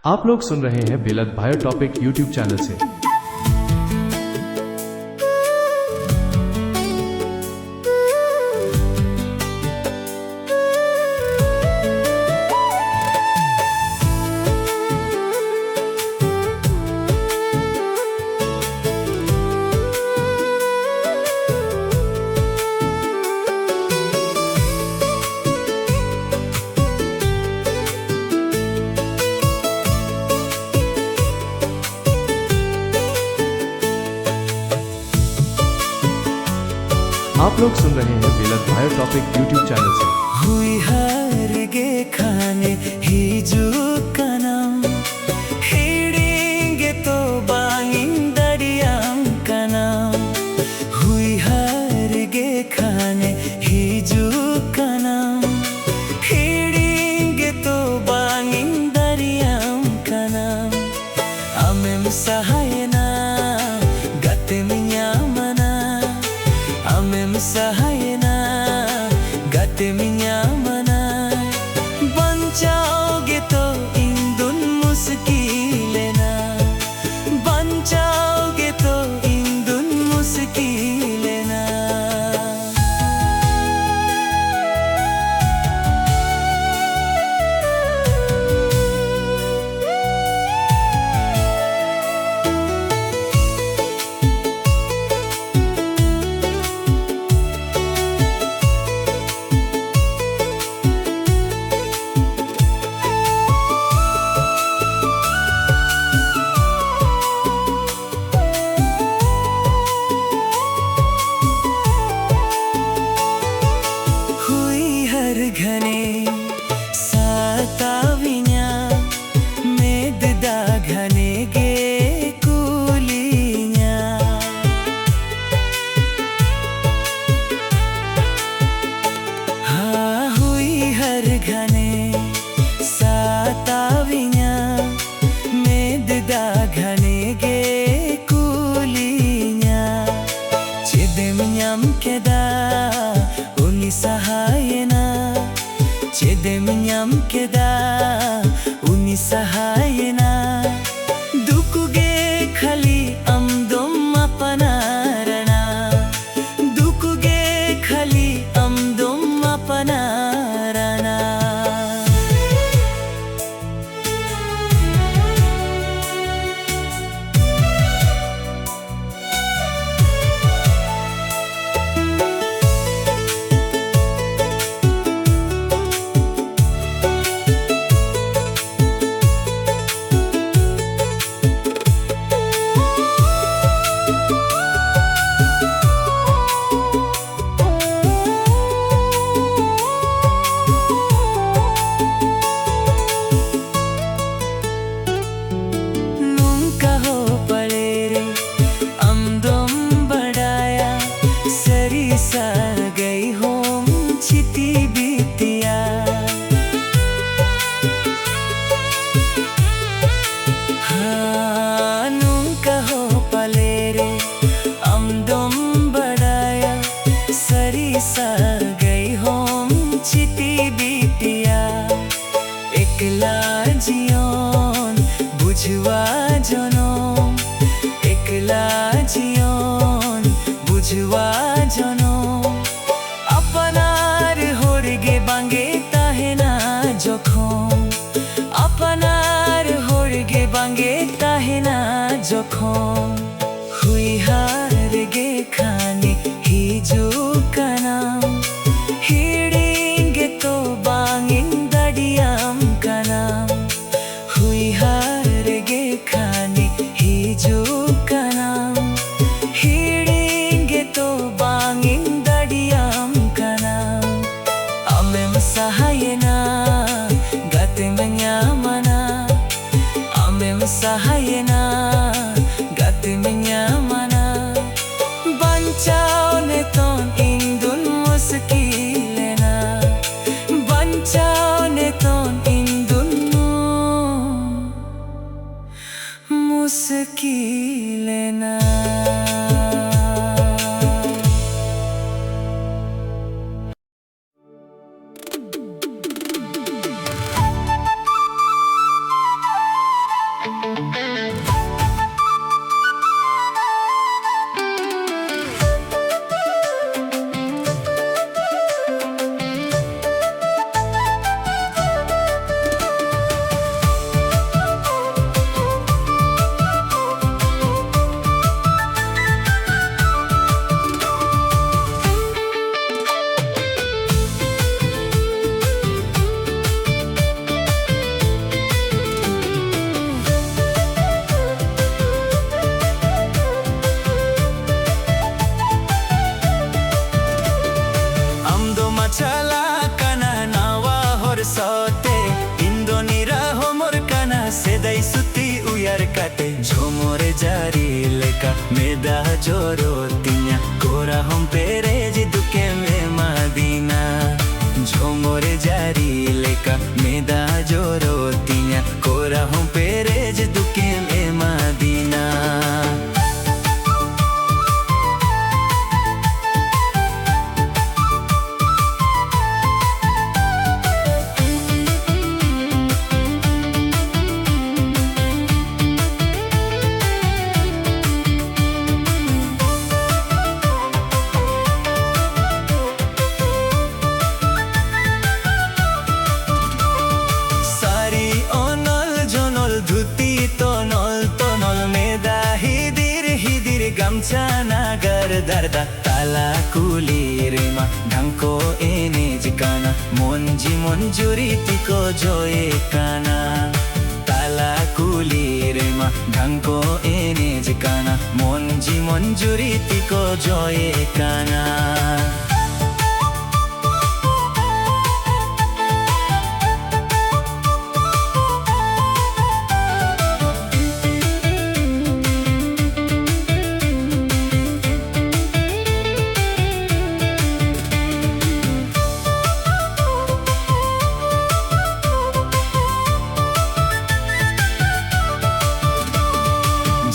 आप लोग सुन रहे हैं बेलद भायर टॉपिक यूट्यूब चैनल से। आप लोग सुन रहे हैं बेलद भायर टॉपिक यूट्यूब चैनल से। हुई हरगे खाने हिजु कनम हिड़ेंगे तो बांगिंदरियाम कनम हुई हरगे खाने हिजु कनम हिड़ेंगे तो बांगिंदरियाम कनम अमेम सहायना गते मियामना अमेम सहायना गते मियामना बंचाओगे तो इंदुन मुस्किलेना बंचाओगे तो इंदुन मुस्किलेना घने साताविन्या मेददा घने गे कुलिन्या हाँ हुई हर घने साताविन्या मेददा घने गे कुलिन्या चिदमिन्याम केदा उनी सहायना Cedemnyam keda uni sahayena dukuge khali amdom apanarana dukuge khali amdom apanarana गई होम चिती बीतिया हाँ नूंका हो पले रे अमदोम बढ़ाया सरी सा गई होम चिती बीतिया एकला जियोन बुझवा जनो एकला जियोन बुझवा जनो अपनार होरगे बांगे ताहेना जखम अपनार होरगे बांगे ताहेना जखम हुई हारगे खाने हिजु कनम हिड़ेंगे तो बांगिंदरियाम कनम हुई हारगे खाने हिजु कनम हिड़ेंगे तो बांगिंदरियाम कनम अमेम सहायना गते मियामना अमेम सहायना गते मियामना बंचाओ ने तोन इंदुन मुस्किलेना बंचाओ ने तोन इंदुन मुस्किलेना Sedai suti uyar kate Jomore jari leka Meda jorotinya Kora hompere jiduke me Madina Jomore jari leka Meda jorotinya Kora hompere jiduke me Madina Gamcha nagar darda tala kulirima Dangko ene jikana Monji monjuri tiko joye kana Tala kulirima Dangko ene jikana Monji monjuri tiko joye kana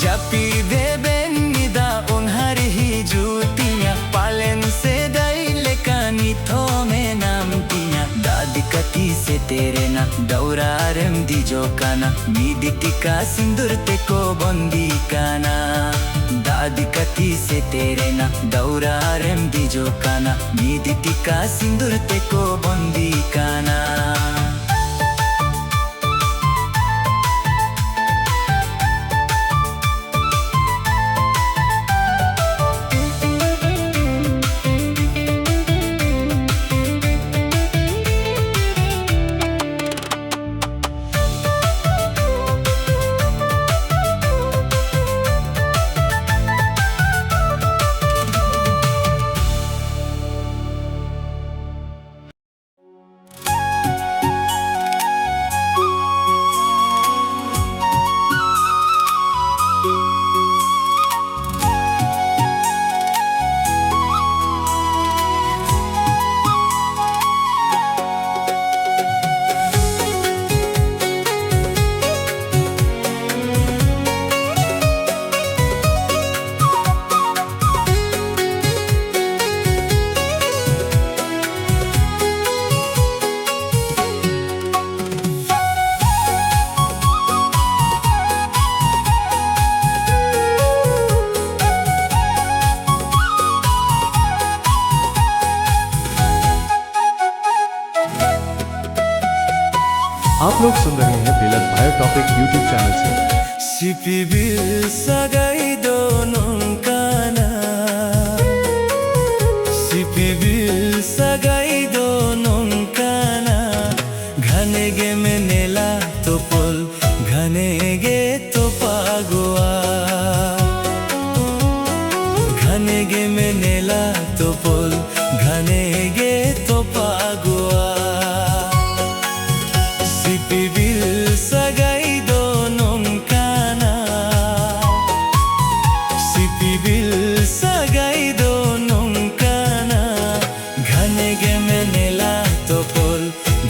Japi deben nida un hari hijutinya Palen sedai lekani thome namtinya Dadi kati se tere na daurarem dijokana Miditika sindur teko bondi kana Dadi kati se tere na daurarem dijokana Miditika sindur teko bondi kana आप लोग सुन रहे हैं बेलद bio topic YouTube channel से। Sipibil sagai donong kana Sipibil sagai donong kana Ghane ge menela topol Ghane ge topagua Ghane ge menela topol Ghane ge topagua Sipibil sagai donong kana Sipibil sagai donong kana Ghane ge menela topol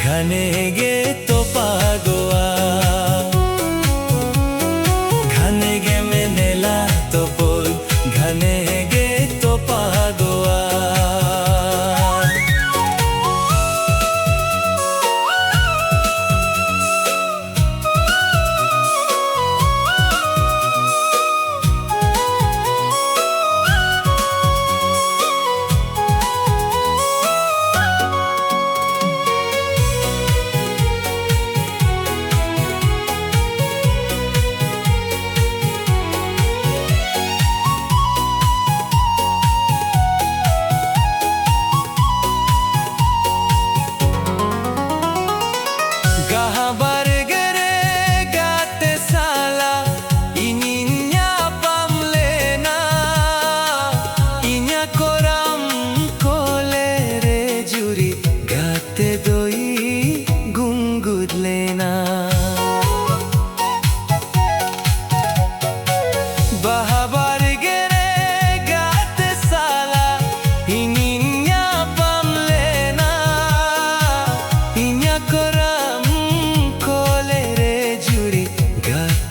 Ghane ge topagoa Ghane ge menela topol Ghane ge topagoa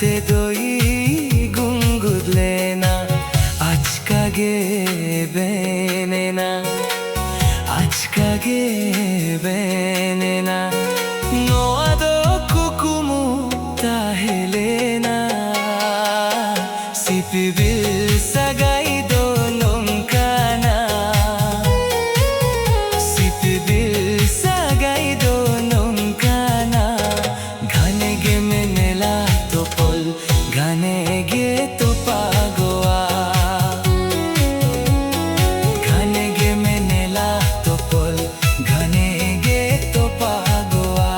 te doi gungudlena achkage benena achkage benena noado kukumu tahelena sipibil sagai dolong kana sipibil sagai dolong kana घने गे मेनेला तो पल घने गे तो पागोआ घने गे मेनेला तो पल घने गे तो पागोआ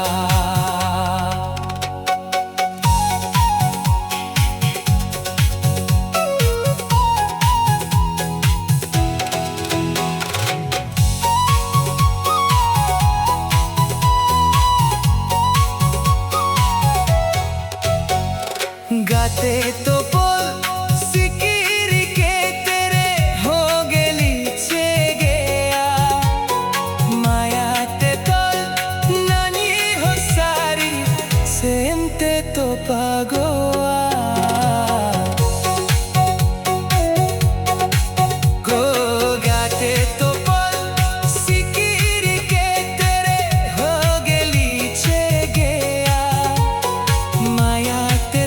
गाते तो बोल सिकिरी के तेरे हो गेली छे गया माया ते तोल नानी हो सारी सेमते तो पागोआ गो गाते तो बोल सिकिरी के तेरे हो गेली छे गया माया ते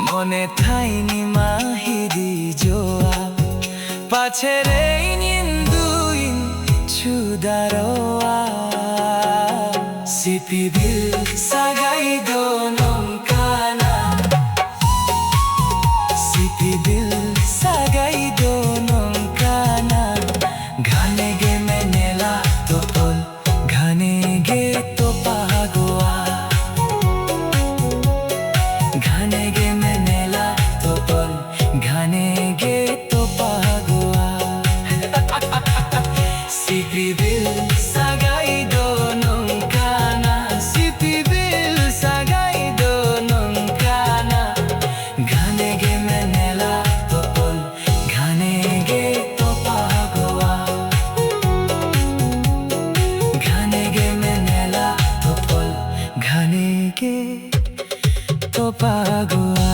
মনে থাইনি মাহিদি জোয়া পাছেরে নিন্দুইন ছুদারোয়া সিপিবিল সাগাই দোনং কানা সিপিবিল সাগাই দোনং কানা ঘানে গে মেনেলা তো পল ঘানে গে তো পাগোয়া घने गे मेनेला तो पल घने गे तो पागुआ सिपिबिल सागाई दोनों काना सिपिबिल सागाई दोनों काना घने गे मेनेला तो पल घने गे तो पागुआ घने गे मेनेला तो पल घने गे तो पागुआ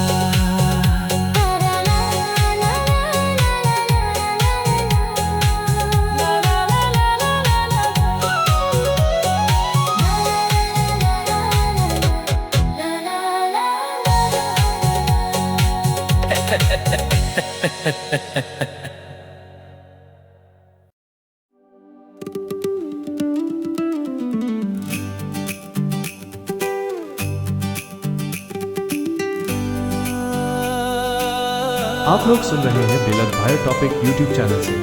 आप लोग सुन रहे हैं बेलद भाई टॉपिक यूट्यूब चैनल से।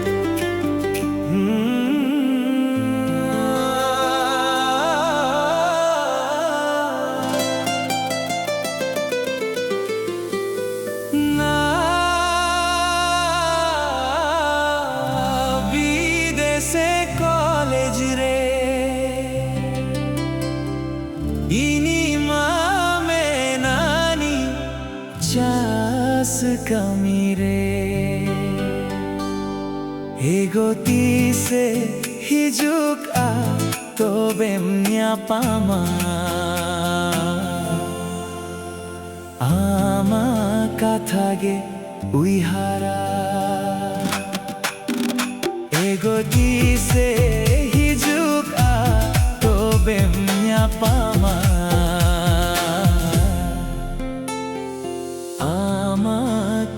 বিদেশে কলেজ রে ইনি মামে নানি চাস कमी रे एगोती से हिजुक आ तो बेमन्या पामा आमा काथागे उइहारा एगोती से हिजुक आ तो बेमन्या पामा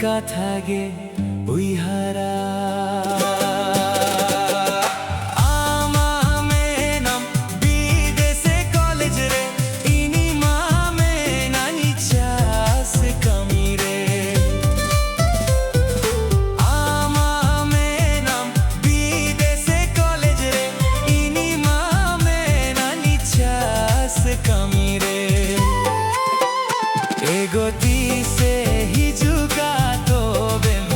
काथागे उइहारा आमा मेनम विदेशे कॉलेज रे इनी मामे नानी चास कमी रे आमा मेनम विदेशे कॉलेज रे इनी मामे नानी चास कमी रे एगोती से हिजुका तो बेम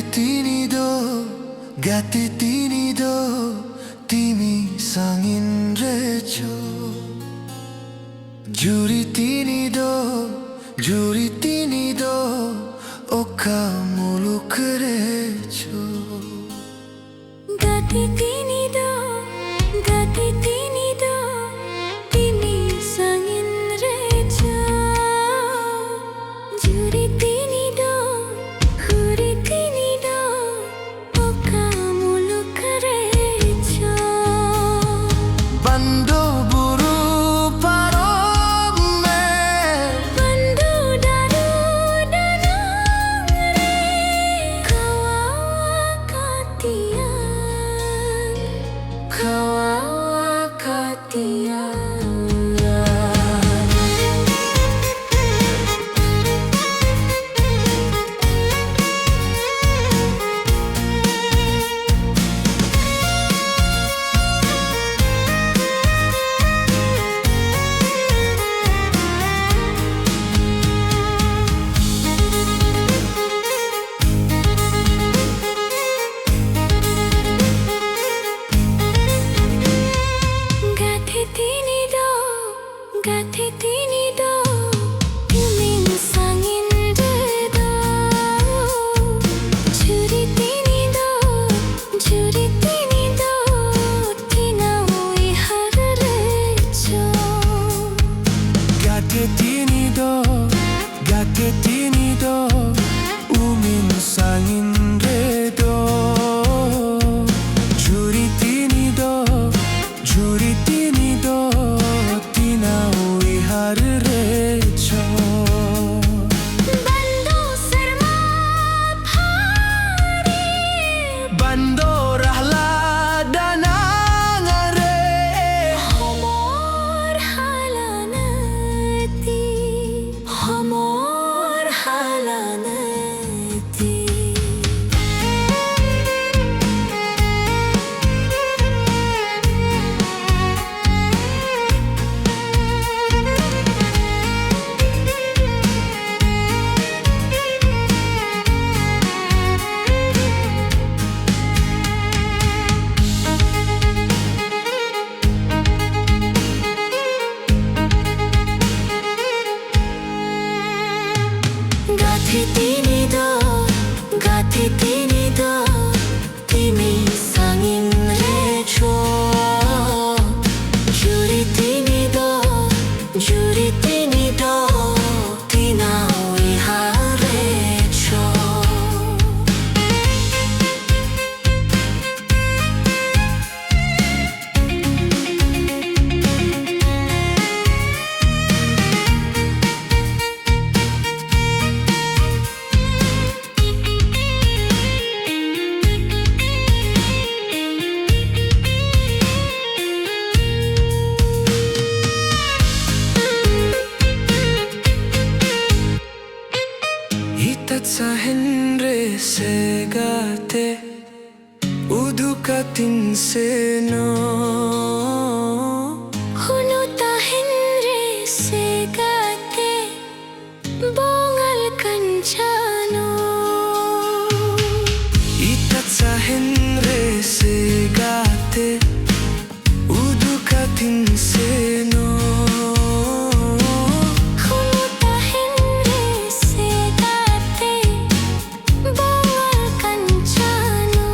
tinido gati tinido timi sangin recho juri tinido oka muluk recho gati tinido timi sangin recho juri tinido huri tinido oka muluk recho bando buru parom me bandu daru danang re kawawa katian Gati tinido timing sangin redo juri tinido tinawi har recho gati tinido umin sangin redo juri tinido tinawi har recho bando sarma phari bando rahla danangare homor halanati gati tinido timi sangin recho juri tinido tinawi har recho Hitat sa henre segate udukatin seno Huluta henre segate bongal kanchano Hitat sa henre segate udukatin seno Huluta henre segate bongal kanchano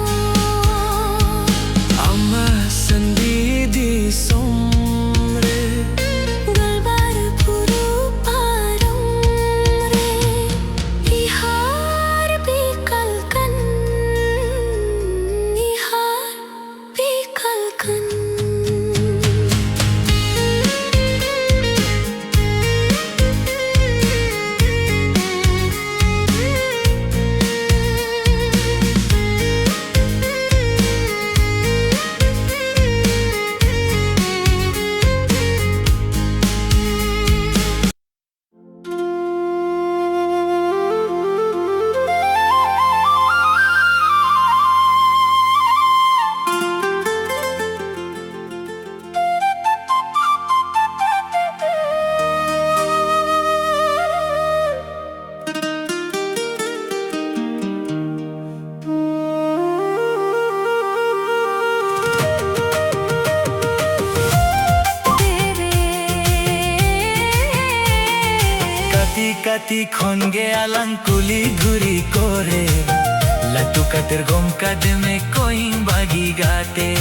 Ama sandidi somre Galbar puru param re ihar bikalkan gati khonge alang kuli ghuri kore latu kater gom kadme koin bagi gate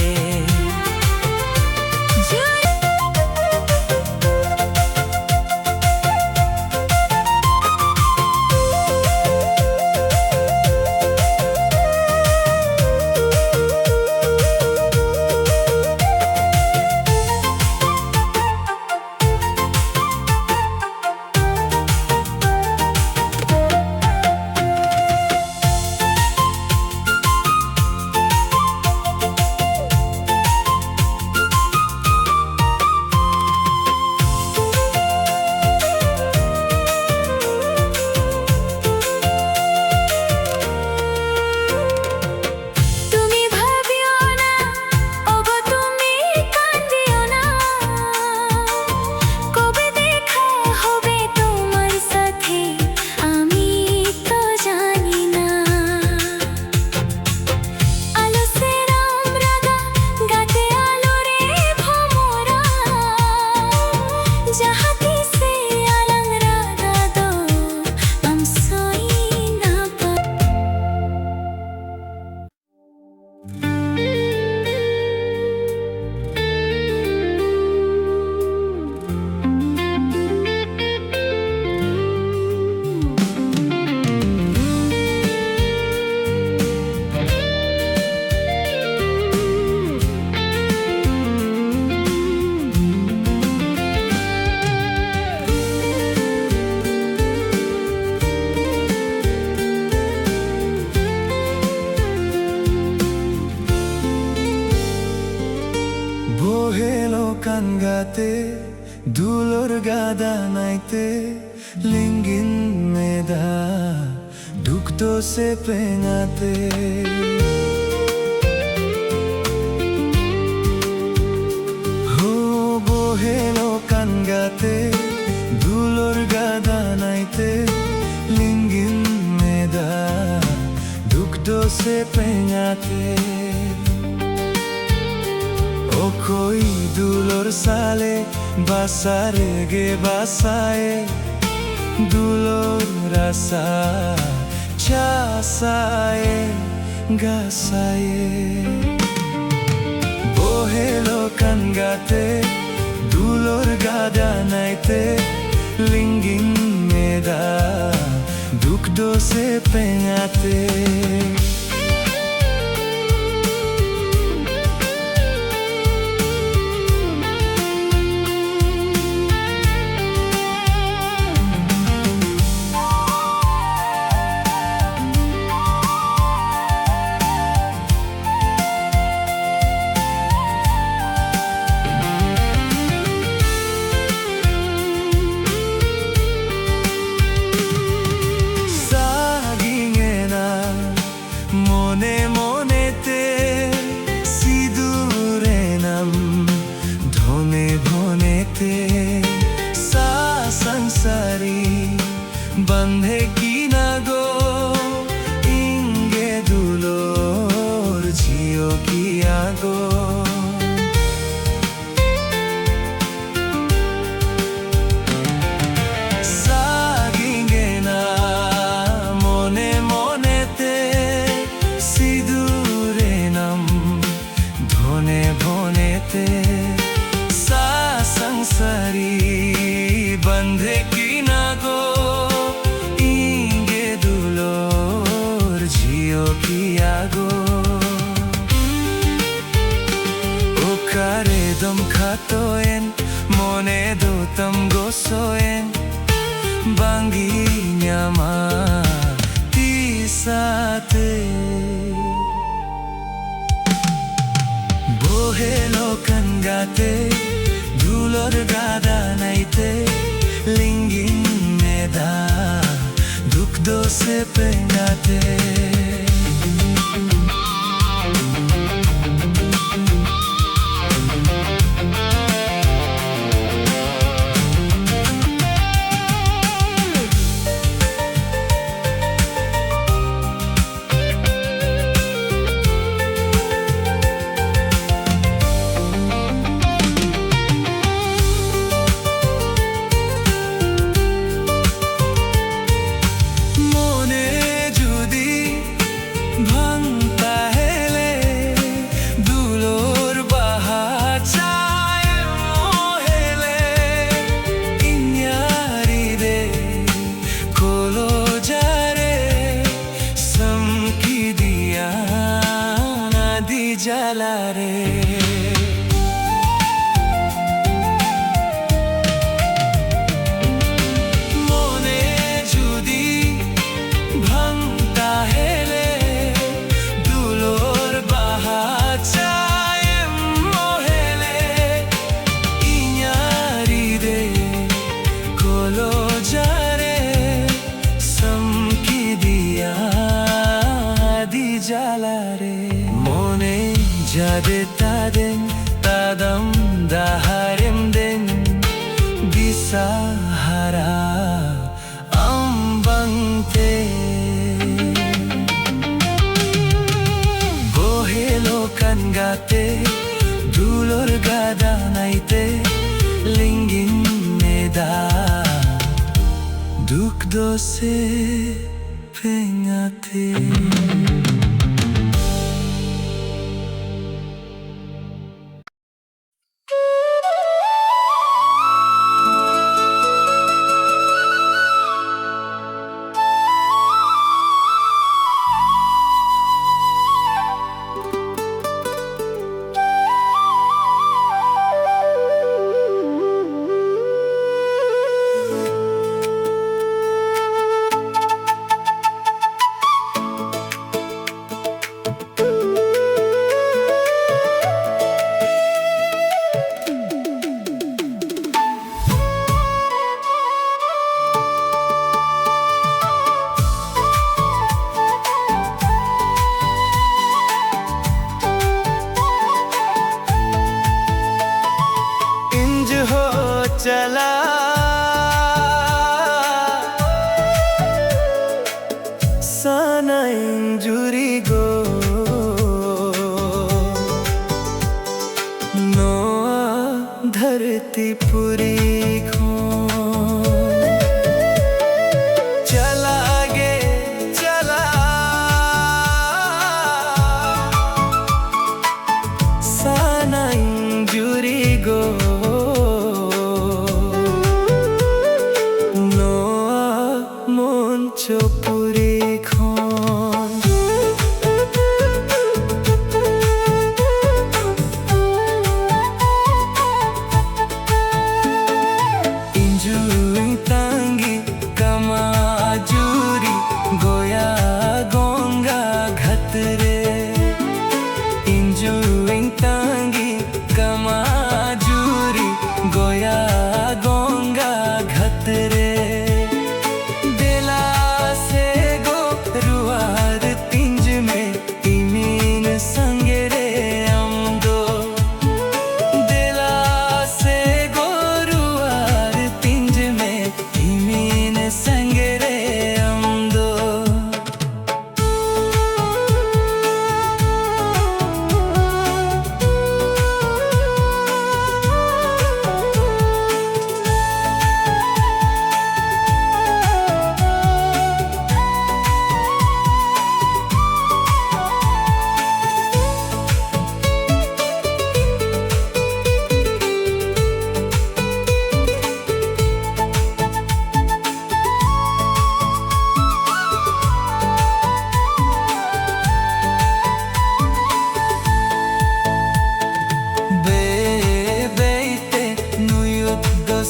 Kangate dulur gada naite lingin meda dukto se pengate ho bohelo kangate dulur gada naite lingin meda dukto se pengate O koi dulor sale basare ge basaye dulor rasa chasaye gasaye bohelo kangate dulor gada naite lingin meda dukdo se pengate बंधे की ना गो इंगे दुलोर जियो की आगो सागिंगे ना मोने मोने ते सिदूरे नम धोने भोने ते सा संसारी बंधे की ना गो dom khatoen mone do tam gosoen bangi nyama tisate bohelo kangate dulor gada naite lingin meda dukdo se pengate জ্বালা রে মনে যদি ভাঙতা হেলে দুলোর বাহা চায় মহেলে ইঞারি দে কোলো যারে সমকি দিয়া দি জ্বালা রে মনে যাদে তাদেন তাদম দাহারেম দেন বিসাহারা ambangte bohelo kangate dulor gada naite lingin meda duk dose pengate चला साना इंजुरी गो नोआ धरती पूरी खो चला गे चला साना इंजुरी गो চপুরি খন ইঞ্জুই তাঙ্গি কামাজুরি গোয়া গঙ্গা ঘাতরে ইঞ্জুই তাঙ্গি কামাজুরি গোয়া গঙ্গা ঘাতরে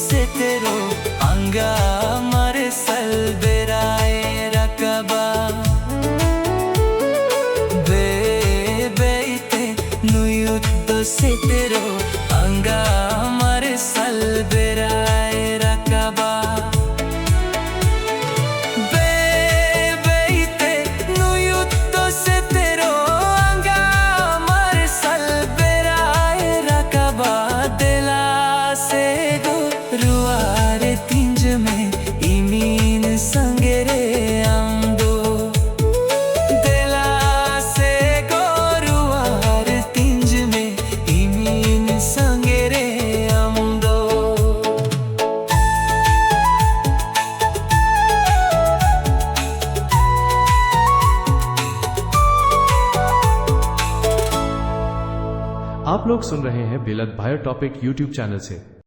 से तेरो अंगा हमारे सल बेराए रकबा बे बेते नुयुत्तो से तेरो अंगा हमारे सल बेराए रकबा दिला से गो रुआरे तिंज में इमीन संगेरे आमदो दिला से गो रुआरे तिंज में संगेरे आमदो आप लोग सुन रहे हैं बेलत भायर टॉपिक यूट्यूब चैनल से।